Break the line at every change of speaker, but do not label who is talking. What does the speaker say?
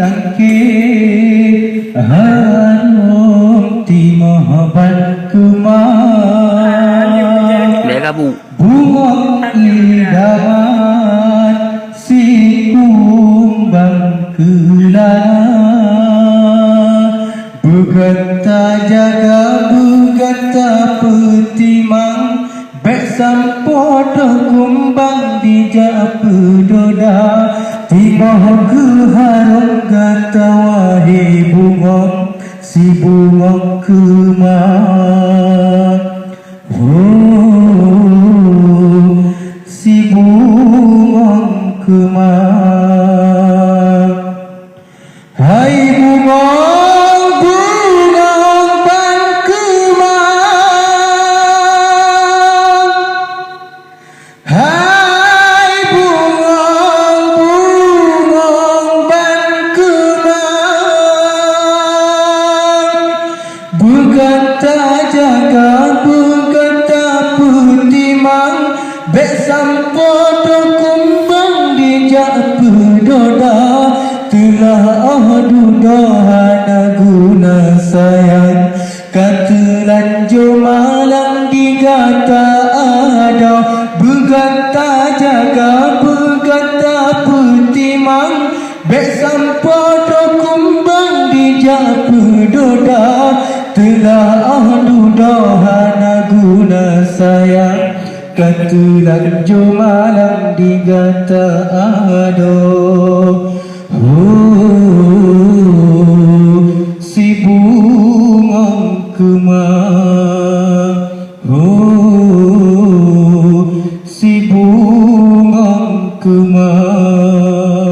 tangke harum ti mohabat kumar bunga idaman si kumbang kelana bergata jaga bergata petimang bek sampodo kumbang dijak pedoda tiba ke harum gata wahai bunga si bunga kemar si bunga kemar hai bunga bang kemar hai bunga bang kemar berkata jaga berkata putimang bek sampodo kumbang dijak pedoda telah dudohana guna sayang kata lanjur malam digata ada berkata jaga berkata putimang bek sampodo kumbang dijak pedoda telah dudohana guna sayang kata lanjur malam digata ada si bunga kemar si bunga kemar